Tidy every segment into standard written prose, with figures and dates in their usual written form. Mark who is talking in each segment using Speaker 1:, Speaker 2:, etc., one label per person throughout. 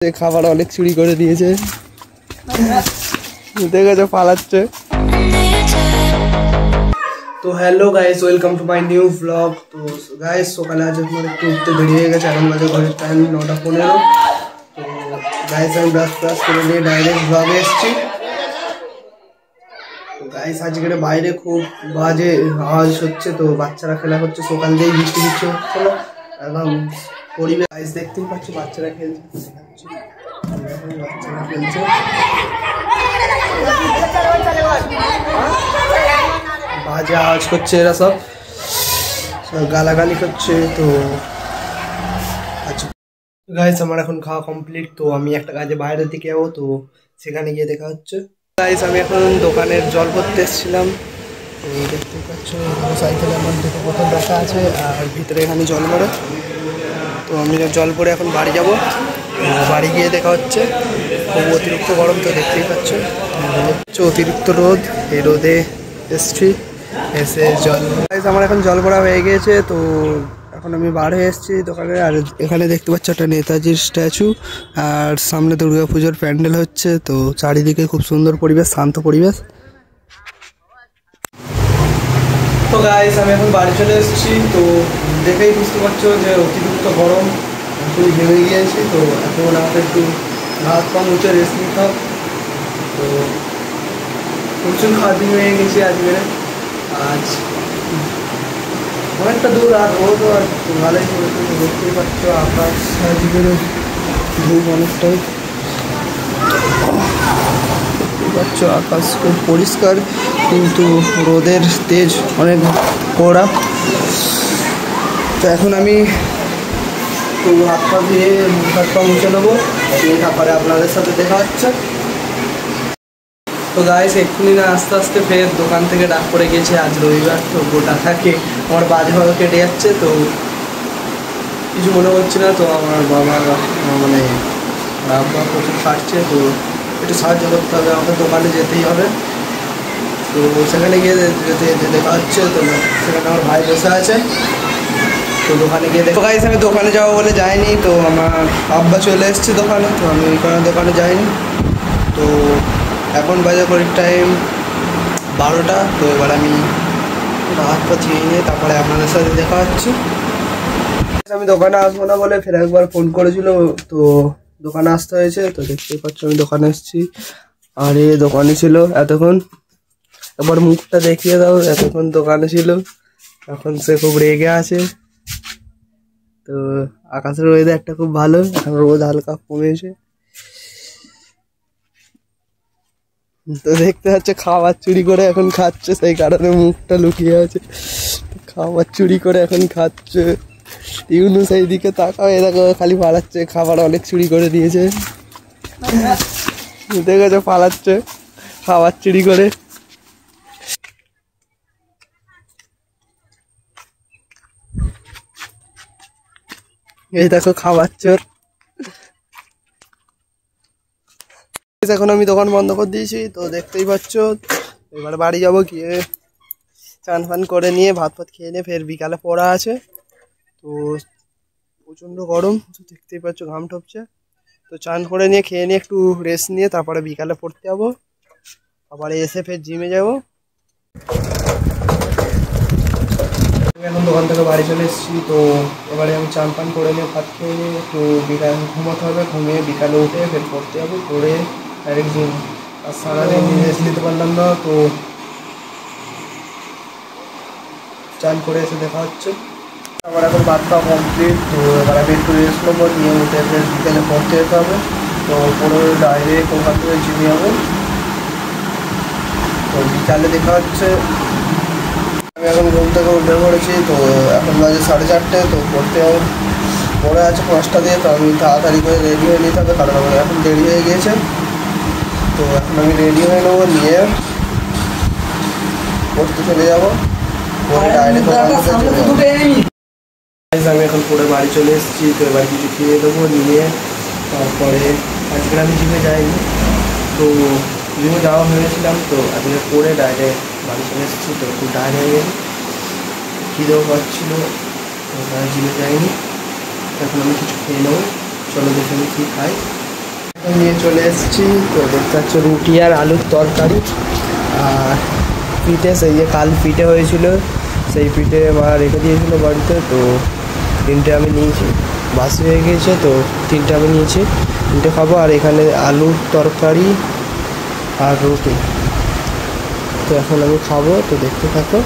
Speaker 1: খাবার অনেক চুরি করে দিয়েছে, দেখেছো পালাচ্ছে। তো hello guys, welcome to my new blog. তো গাইস সকালে আজ এখন একটু উঠতে দেরি হয়ে গেছে, এখন বাজে ঘরের টাইম 9:15। তো গাইস আমি ব্রাশ করে নিয়ে ডাইরেক্ট ব্লগে এসেছি। তো গাইস আজকের বাইরে খুব বাজে আওয়াজ হচ্ছে, তো বাচ্চারা খেলা করছে, সকাল দিয়েই বৃষ্টি হচ্ছে না, একদম পরিবেশ। গাইস দেখতেই পাচ্ছ বাচ্চারা খেলছে, বাচ্চারা খেলছে, বাজে আওয়াজ করছে, এরা সব গালাগালি করছে। তো আচ্ছা গাইস আমার এখন খাওয়া কমপ্লিট, তো আমি একটা কাজে বাইরের দিকে যাবো, তো সেখানে গিয়ে দেখা হচ্ছে। গাইস আমি এখন দোকানের জল ভরতে এসেছিলাম, তো দেখতে পাচ্ছ সাইকেলে আমার দুটো বোতল রাখা আছে, আর ভিতরে এখানে জল ভরে। তো আমি জল ভরে এখন বাড়ি যাব, বাড়ি গিয়ে দেখা হচ্ছে। খুব অতিরিক্ত গরম, তো দেখতেই পাচ্ছ অতিরিক্ত রোদ, এই রোদে এসছি, এসে জল আমার এখন জল ভরা হয়ে গিয়েছে। তো এখন আমি বার হয়ে এসেছি দোকানে, আর এখানে দেখতে পাচ্ছ একটা নেতাজির স্ট্যাচু, আর সামনে দুর্গাপুজোর প্যান্ডেল হচ্ছে। তো চারিদিকে খুব সুন্দর পরিবেশ, শান্ত পরিবেশ। তো গাইস আমি এখন বাড়ি চলে এসেছি, তো দেখেই বুঝতে পারছো যে অতিরিক্ত গরম, খুবই ঘেমে গিয়েছি। তো এখন আমাকে একটু হাত পা মুছে রেস্ট নিতে হবে। তো প্রচুর খাদি হয়ে গেছি আজকে, আজ অনেকটা দূর, আর রোদ আর ভালোই পড়েছে, দেখতেই পাচ্ছ আকাশ আজকের ধূপ অনেকটাই, দেখতেই পাচ্ছ আকাশ খুব পরিষ্কার, কিন্তু রোদের তেজ অনেক কড়া। তো এখন আমি তো হাত পা ধুয়ে হাত পা মুছে নেবো, তারপরে আপনাদের সাথে দেখা হচ্ছে। তো গাইস এক্ষুনি না আস্তে আস্তে ফের দোকান থেকে ডাক পড়ে গেছে, আজ রবিবার, তো গোটা থাকে আমার বাজেভাবে কেটে যাচ্ছে। তো কিছু মনে করছি না, তো আমার বাবা মানে আব্বা প্রচুর খাটছে, তো একটু সাহায্য করতে হবে, আমাকে দোকানে যেতেই হবে। তো সেখানে গিয়ে যেতে দেখা হচ্ছে। তো সেখানে আমার ভাই বসে আছে, তো দোকানে গিয়ে দেখো গাইস আমি দোকানে যাবো বলে যাইনি, তো আমার আব্বা চলে এসছে দোকানে, তো আমি ওই কারণে দোকানে যাইনি। তো এখন বাজে ঘড়ির টাইম 12টা। তো এবার আমি হাত পা ধুয়ে নিয়ে তারপরে আপনাদের সাথে দেখা হচ্ছে। আমি দোকানে আসবো না বলে ফের একবার ফোন করেছিল, তো দোকানে আসতে হয়েছে। তো দেখতেই পাচ্ছ আমি দোকানে এসেছি, আর এ দোকানে ছিল এতক্ষণ, এবার মুখটা দেখিয়ে দাও, এতক্ষণ দোকানে ছিল, এখন সে খুব রেগে আছে। তো আকাশের ওয়েদারটা খুব ভালো, এখন রোদ হালকা কমেছে। তো দেখতে পাচ্ছে খাবার চুরি করে এখন খাচ্ছে, সেই কারণে মুখটা লুকিয়ে আছে, খাবার চুরি করে এখন খাচ্ছে। ইউনু সেই দিকে তাকাও, এ দেখো খালি পালাচ্ছে, খাবার অনেক চুরি করে দিয়েছে, দেখেছো পালাচ্ছে খাবার চুরি করে। এই দেখো খাবার চোর। এখন আমি দোকান বন্ধ করে দিয়েছি, তো দেখতেই পাচ্ছ এবার বাড়ি যাবো, গিয়ে চান ফান করে নিয়ে ভাত খেয়ে নিয়ে ফের বিকালে পড়া আছে। তো প্রচণ্ড গরম, তো দেখতেই পাচ্ছ ঘাম ঠপছে। তো চান করে নিয়ে খেয়ে নিয়ে একটু রেস্ট নিয়ে তারপরে বিকালে পড়তে যাবো, আবার এসে ফের জিমে যাবো। এখন দোকান থেকে বাড়ি চলে এসেছি, তো এবারে আমি চান পান করে নিয়ে ভাত খেয়ে নিয়ে একটু বিকাল ঘুমাতে হবে, ঘুমিয়ে বিকালে উঠে ফের পড়তে যাবো, পড়ে ডাইরেক্ট জিম। আর সারাদিন রেস্ট নিতে পারলাম না, তো চান করে এসে দেখা হচ্ছে। আমার এখন ভাত খাওয়া কমপ্লিট, তো এবার আমি একটু রেস্ট নেবো, নিয়ে উঠে ফের বিকেলে পড়তে যেতে হবে। তো পরে ডাইরেক্ট ওখান থেকে জিমে যাবো, তো বিকালে দেখা হচ্ছে। আমি এখন ঘুম থেকে উঠে পড়েছি, তো এখন বাজে 4:30। তো পড়তে পড়ে আছে 5টা দিয়ে, তো আমি তাড়াতাড়ি করে রেডি হয়ে নিতে হবে, কারণ আমার এখন দেরি হয়ে গিয়েছে। তো এখন আমি রেডি হয়ে নেবো, নিয়ে পড়তে চলে যাবো, পরে ডাইরেক্ট আমি এখন পরে বাড়ি চলে এসেছি। তো এবার কিছু খেয়ে দেবো, নিয়ে তারপরে আজকে আমি জিমে যাইনি, তো জিমে যাওয়া হয়েছিলাম, তো আজকে পরে ডাইরেক্ট বাড়ি চলে এসেছি। তো খুব টায়ার্ড হয়ে গেছি, খিদেও পাচ্ছিলো, তো জিমে যাইনি। এখন আমি কিছু খেয়ে নেবো, চলো দেখে আমি কী খাই। নিয়ে চলে এসেছি। তো দেখতে পাচ্ছ রুটি আর আলুর তরকারি আর পিঠে, সেই যে কাল পিঠে হয়েছিল সেই পিঠে মা রেখে দিয়েছিলো বাড়িতে, তো 3টে আমি নিয়েছি, বাসি হয়ে গিয়েছে তো 3টে আমি নিয়েছি, 3টে খাবো। আর এখানে আলুর তরকারি আর রুটি, তো এখন আমি খাবো, তো দেখতে থাকো।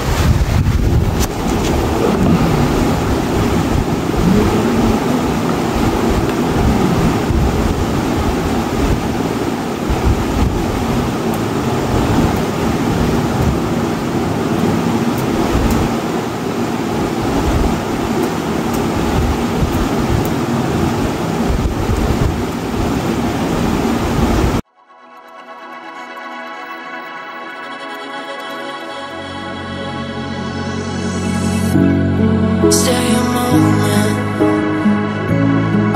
Speaker 2: Stay a moment.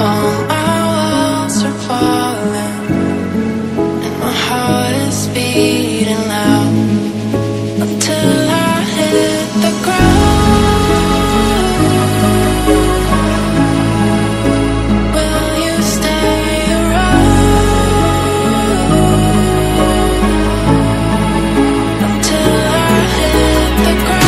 Speaker 2: All my walls are falling, and my heart is beating loud until I hit the ground. Will you stay around until I hit the ground?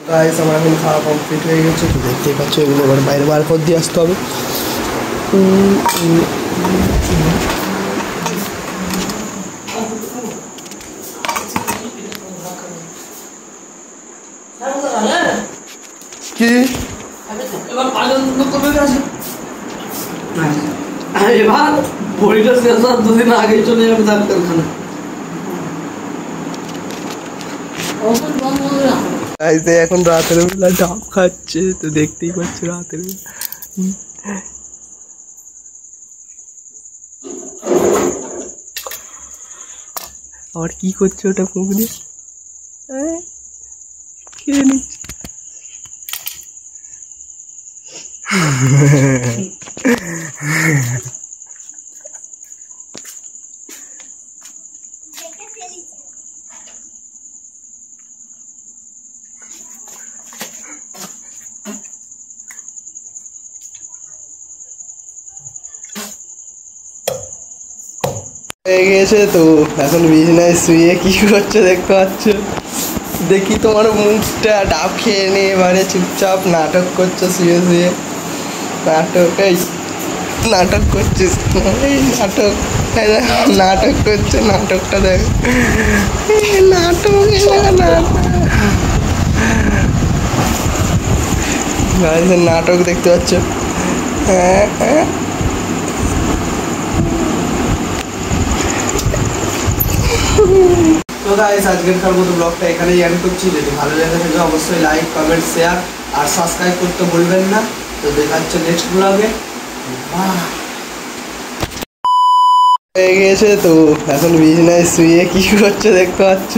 Speaker 1: Guys আমার এখন খাওয়া কমপ্লিট হয়ে গেছে, তো দেখতেই পাচ্ছ এগুলো এবার বাইরে বার করে দিয়ে আসতে হবে। কি
Speaker 3: এবার বড়িটা শেষ হওয়ার 2 দিন আগেই চলে যাবে ডাক্তারখানা।
Speaker 1: এখন রাতের বেলা ডাব খাচ্ছে, তো দেখতেই পাচ্ছ রাতের বেলা। আবার কি করছে ওটা মুখ দিয়ে খেয়ে নিচ্ছে। হয়ে গেছে, তো এখন বিছানায় শুয়ে কি করছো দেখতে পাচ্ছ। দেখি তোমার মুখটা, ডাব খেয়ে নিয়ে এবারে চুপচাপ নাটক করছো শুয়ে শুয়ে। নাটক, এই নাটক করছিস, এই নাটক, নাটক করছে, নাটকটা দেখ, নাটক নাটক দেখতে পাচ্ছ। হ্যাঁ হ্যাঁ, তো গাইস আজকের মতো ব্লগটা এখানেই এন্ড করছি। যদি ভালো লেগে থাকে অবশ্যই লাইক, কমেন্ট, শেয়ার আর সাবস্ক্রাইব করতে ভুলবেন না। তো দেখা হচ্ছে নেক্সট ব্লগে। হয়ে গেছে, তো এখন বিছানায় শুয়ে কি করছো দেখতে পাচ্ছ।